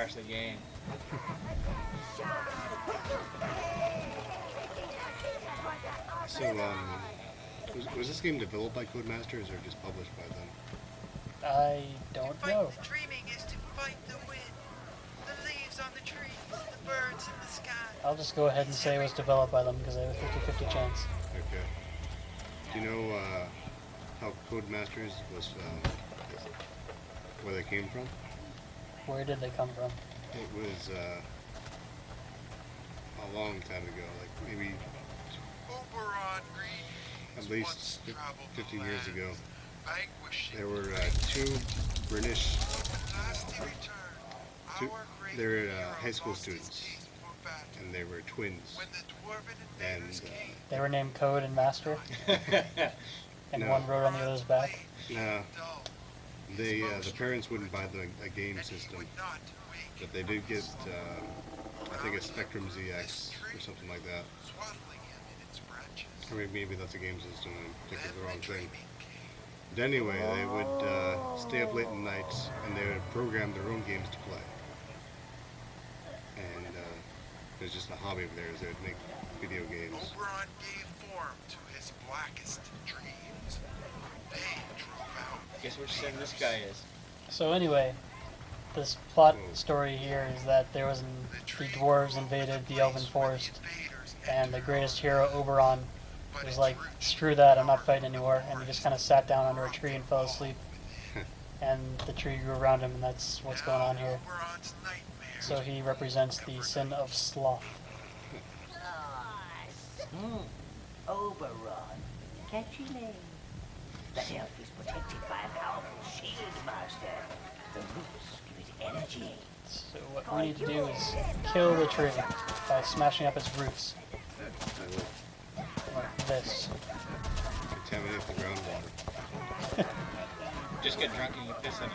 crash the game. So, was this game developed by Codemasters or just published by them? I don't know. Dreaming is to fight the wind, the leaves on the trees, the birds in the sky. I'll just go ahead and say it was developed by them because I have a 50-50 chance. Okay. Do you know how Codemasters was, where they came from? Where did they come from? It was a long time ago, like maybe Oberon Green at least 50 years ago. There were two British, they were high school students, and they were twins. And They were named Code and Master, and No. one wrote on the other's back. the parents wouldn't buy them a game system, but they did get, I think, a Spectrum ZX or something like that. Or maybe that's a game system and I'm thinking of the wrong thing. But anyway, they would stay up late at night and they would program their own games to play. And it was just a hobby of theirs. They would make video games. Oberon gave form to his blackest dreams. They drove out. Guess which sim this guy is. So anyway, this plot story here is that the dwarves invaded the elven forest, and the greatest hero, Oberon, was like, screw that, I'm not fighting anymore, and he just kind of sat down under a tree and fell asleep. And the tree grew around him, and that's what's going on here. So he represents the sin of sloth. Oberon, catchy name. That elf is protected by a powerful shield master. The roots give it energy. So what we need to do is kill the tree by smashing up its roots. Like this. Contaminate the groundwater. Just get drunk and you piss in it.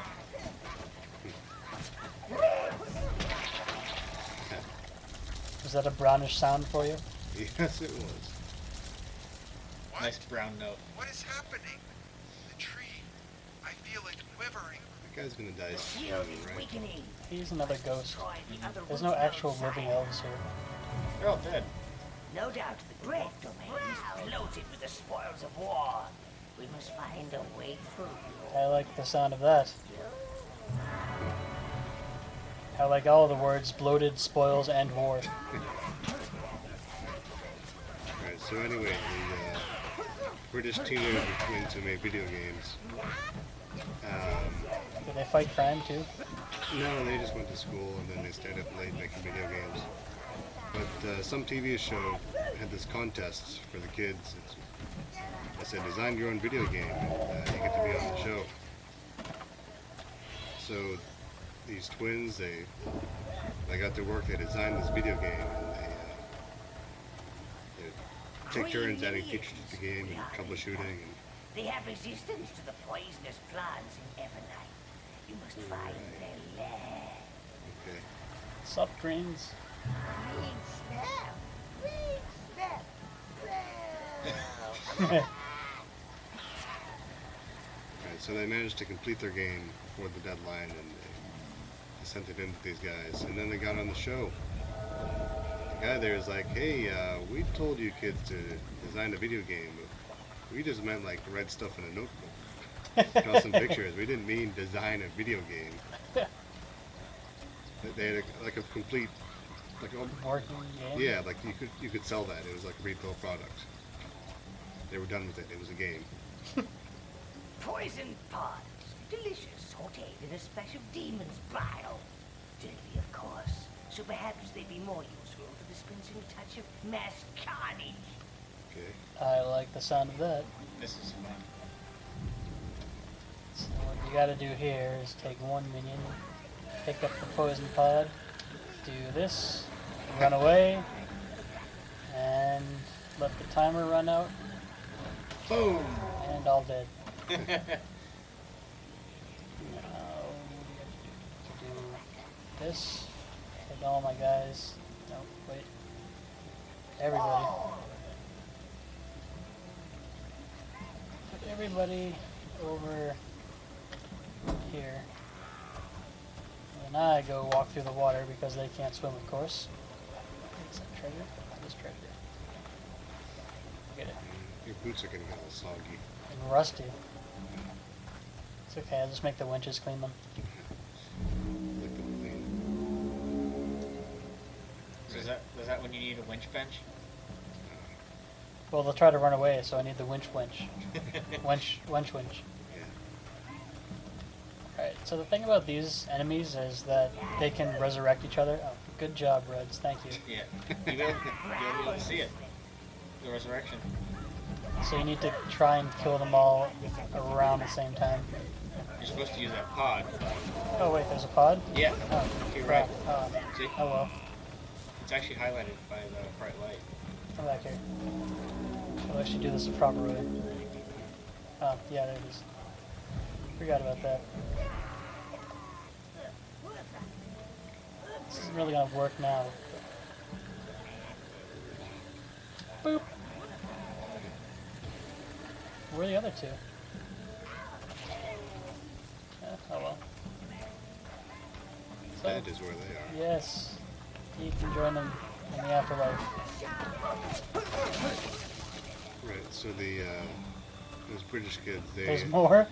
Was that a brownish sound for you? Yes, it was. Nice brown note. What is happening? The tree. I feel it quivering. That guy's gonna die soon, Shield is right? weakening. He's another ghost. Destroy the other There's roots no actual outside. living elves here. They're all dead. No doubt the great domain is loaded with the spoils of war. We must find a way through. I like the sound of that. I like all the words bloated, spoils, and war. Alright, so anyway, the British teenager twins who made video games. Do they fight crime too? No, they just went to school and then they stayed up late making video games. But some TV show had this contest for the kids. They said, design your own video game, and you get to be on the show. So these twins, they got to work. They designed this video game, and they take turns adding features to the game and troubleshooting. And They have resistance to the poisonous plants in Evernight. You must find their lair. okay. Sup, greens? Green smell. Green smell. Alright, so they managed to complete their game before the deadline, and they sent it in to these guys, and then they got on the show. The guy there is like, hey, we told you kids to design a video game, but we just meant like write stuff in a notebook, draw some pictures. We didn't mean design a video game. They had like a complete, like Working game? yeah, like you could sell that. It was like a retail product. They were done with it. It was a game. Poisoned pods. Delicious, sauteed in a splash of demon's bile. Deadly, of course. So perhaps they'd be more useful for dispensing a touch of mass carnage. Okay. I like the sound of that. This is fun. So what you gotta do here is take one minion, pick up the poison pod, do this, run away, and let the timer run out, Boom! and all dead. Now we have to do this. Hit all my guys. No, wait. Everybody. Put everybody over here. Then I go walk through the water because they can't swim, of course. Is that treasure? That is treasure. Get it. Your boots are gonna get all soggy. And rusty. It's okay, I'll just make the winches clean them. Like the clean. So is that when you need a winch bench? Well, they'll try to run away, so I need the winch. Winch. Yeah. Alright, so the thing about these enemies is that they can resurrect each other. Oh, good job, Reds, thank you. Yeah. You'll be able to see it. The resurrection. So you need to try and kill them all around the same time. You're supposed to use that pod. Oh wait, there's a pod? Yeah. Oh, Okay, crap. right. Oh, See? oh well. It's actually highlighted by the bright light. Come back here. I'll actually do this the proper way. Oh, yeah, there it is. Forgot about that. This isn't really gonna work now. Boop! Where are the other two? Oh well. So, That is where they are. yes, you can join them in the afterlife. Right. So those British kids, There's more?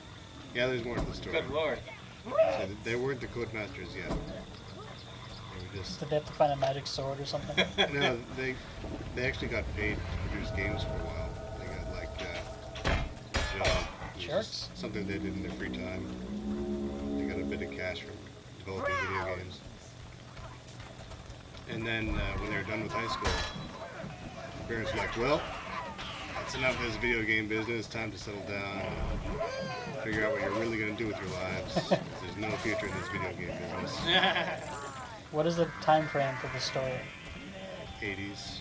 yeah, there's more to the story. Good lord. So they weren't the Codemasters yet. They were just Did they have to find a magic sword or something? no. They actually got paid to produce games for a while. They got like a job. It was Jerks. just something they did in their free time. They got a bit of cash from developing video games. And then when they were done with high school, the parents were like, well, that's enough of this video game business. Time to settle down and figure out what you're really going to do with your lives. 'Cause there's no future in this video game business. What is the time frame for the story? 80s.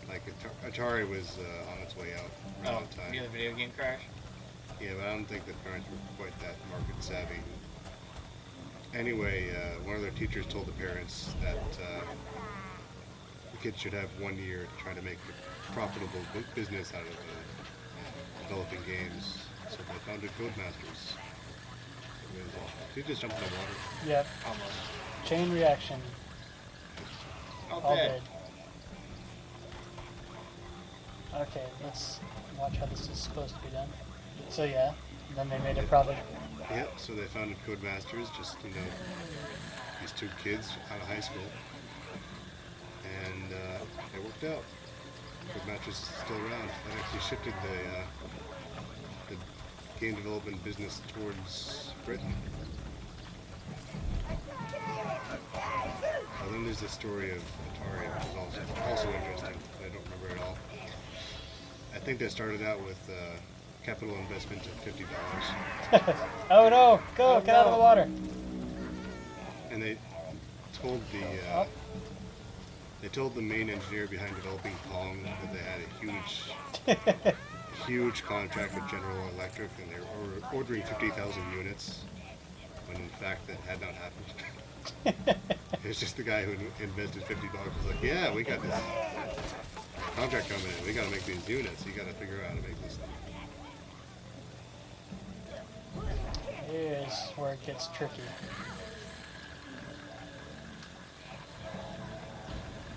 Like Atari was on its way out Oh, around that time. near the video game crash? Yeah, but I don't think the parents were quite that market savvy. Anyway, one of their teachers told the parents that the kids should have 1 year to try to make a profitable business out of developing games. So they founded Codemasters. Did you just jump in the water? Yep. Almost. Chain reaction. All dead. dead. Okay, let's watch how this is supposed to be done. So yeah, then they made a profit. Yep, so they founded Codemasters, just, these two kids out of high school. And it worked out. Codemasters is still around. That actually shifted the game development business towards Britain. And then there's the story of Atari, which is also interesting, but I don't remember it all. I think they started out with capital investment of $50. Oh no! Go! Oh, Get out of the no. water! And they told the main engineer behind developing Pong that they had a huge contract with General Electric, and they were ordering 50,000 units, when in fact that had not happened. It was just the guy who invested $50 was like, yeah, we got this contract coming in, we got to make these units, you got to figure out how to make this thing. Here's where it gets tricky.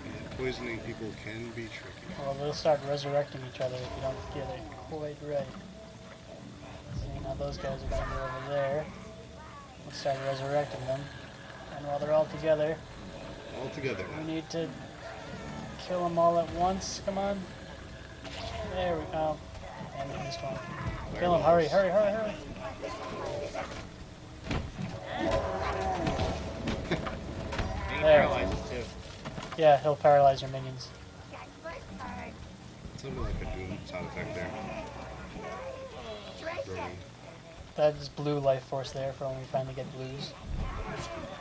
And poisoning people can be tricky. Well, they'll start resurrecting each other if you don't get it quite right. See, now those guys are going to go over there. Let's start resurrecting them. And while they're all together, All together. we need to kill them all at once. Come on. There we go. And we missed one. Kill him. Hurry, hurry, hurry, hurry. Being There. paralyzed too. Yeah, he'll paralyze your minions. Something like a Doom sound effect there. Droning. That is blue life force there for when we finally get blues.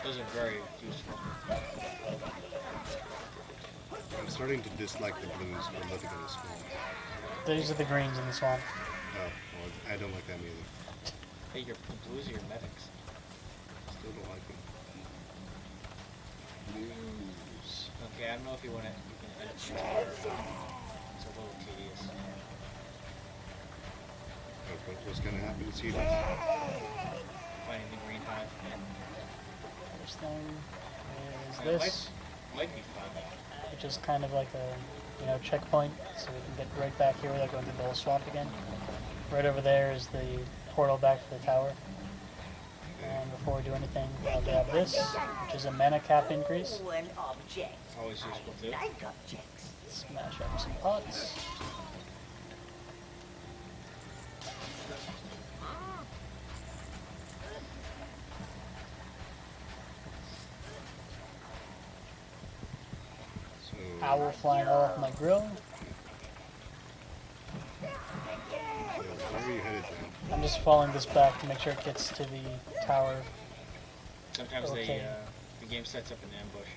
Those are very useful. I'm starting to dislike the blues from living in the school. These are the greens in the swamp. Oh, well, I don't like them either. Hey, the blues are your medics. Still don't like them. Blues. Okay, I don't know if you want to. You can edit this. It's a little tedious. What's going to happen to Seedless? Finding the green hive. Next thing is It this, might be fun. which is kind of like a checkpoint, so we can get right back here without going through the whole swamp again. Right over there is the portal back to the tower. And before we do anything, I'll grab this, which is a mana cap increase. Oh, an object. Always useful too. I like objects. Smash up some pots. So, Owl flying all off my grill. where are you headed now? I'm just following this back to make sure it gets to the tower. Sometimes Okay. the game sets up an ambush.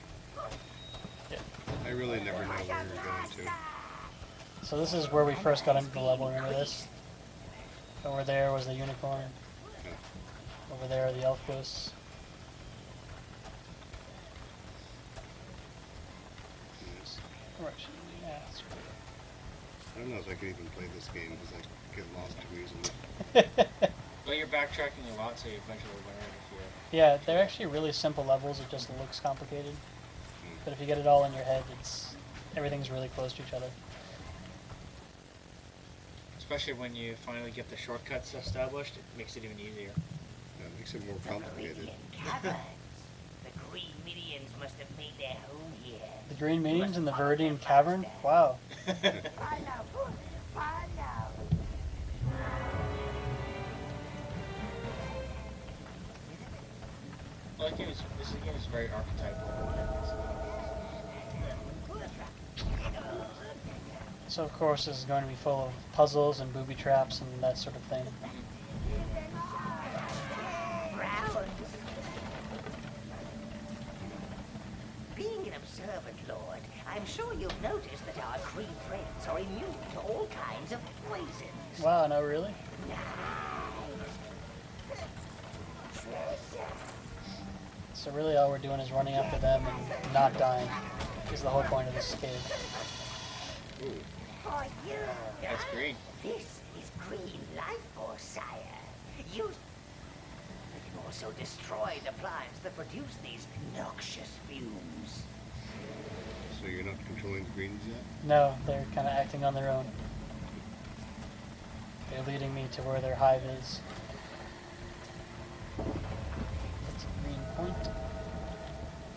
I really never know where you're going to. So this is where we first got into the level, remember this? Over there was the unicorn. Over there are the elf ghosts. Yes. Right. Yeah, that's great. I don't know if I could even play this game because I get lost too easily. But you're backtracking a lot, so you eventually learn if you. Yeah, they're actually really simple levels. It just looks complicated. But if you get it all in your head, everything's really close to each other. Especially when you finally get the shortcuts established, it makes it even easier. Yeah, it makes it more The complicated. Meridian Caverns. The green Minions must have made their home here. The green minions in the Viridian Cavern? Wow. Follow. Well, this game is very archetypal. So of course this is going to be full of puzzles and booby traps and that sort of thing. Browns. Being an observant lord, I'm sure you've noticed that our green friends are immune to all kinds of poisons. Wow, no really? So really all we're doing is running after them and not dying is the whole point of this cave. Ooh, For you. That's green. This is green life force, sire. You can also destroy the plants that produce these noxious fumes. so you're not controlling the greens yet? No, they're kind of acting on their own. They're leading me to where their hive is. That's a green point.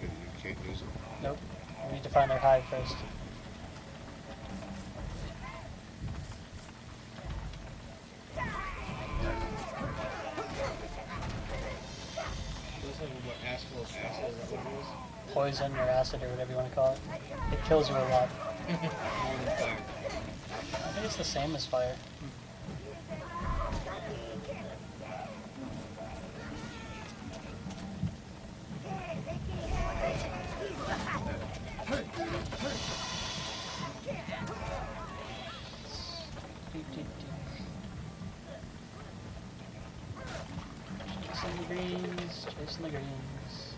And you can't use it. Nope. We need to find their hive first. Those are what acid, is that what it is? Poison or acid or whatever you want to call it. It kills you a lot. More than fire. I think it's the same as fire. Chasing the greens, chasing the greens.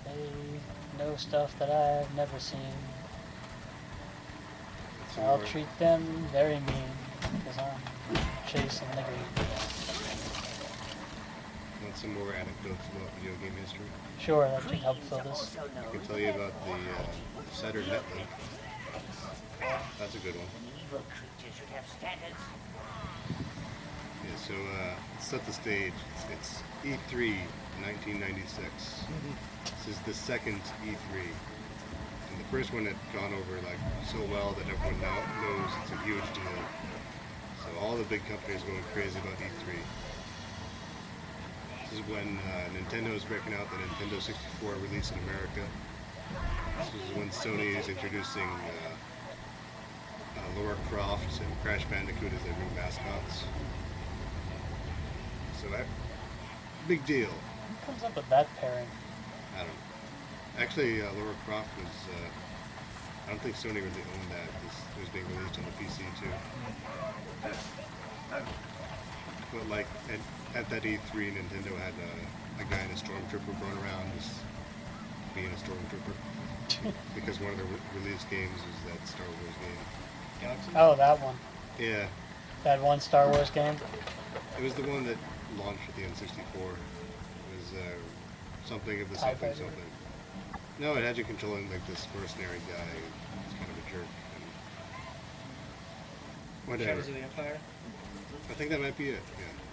They know stuff that I've never seen. Some I'll more- treat them very mean, because I'm chasing the greens. Want some more anecdotes about video game history? Sure, that should Greens help fill are this. also I known can tell you about the Saturn Netlink. That's a good one. An evil creature should have standards. Yeah, so let's set the stage. It's E3 1996. This is the second E3. And the first one had gone over like so well that everyone now knows it's a huge deal. So all the big companies are going crazy about E3. This is when Nintendo is breaking out the Nintendo 64 release in America. This is when Sony is introducing Lara Croft and Crash Bandicoot as their new mascots. So that big deal. Who comes up with that pairing? I don't know. Actually, Lara Croft was. I don't think Sony really owned that. It was being released on the PC too. But like at that E3, Nintendo had a guy in a stormtrooper going around just being a stormtrooper because one of the release games was that Star Wars game. Galaxy? Oh, that one. Yeah, That one Star Wars game. it was the one that launched with the N64. It was something of the TIE something fighter. something. No, it had you controlling like this mercenary guy who's kind of a jerk. And whatever. Shadows of the Empire. I think that might be it. Yeah.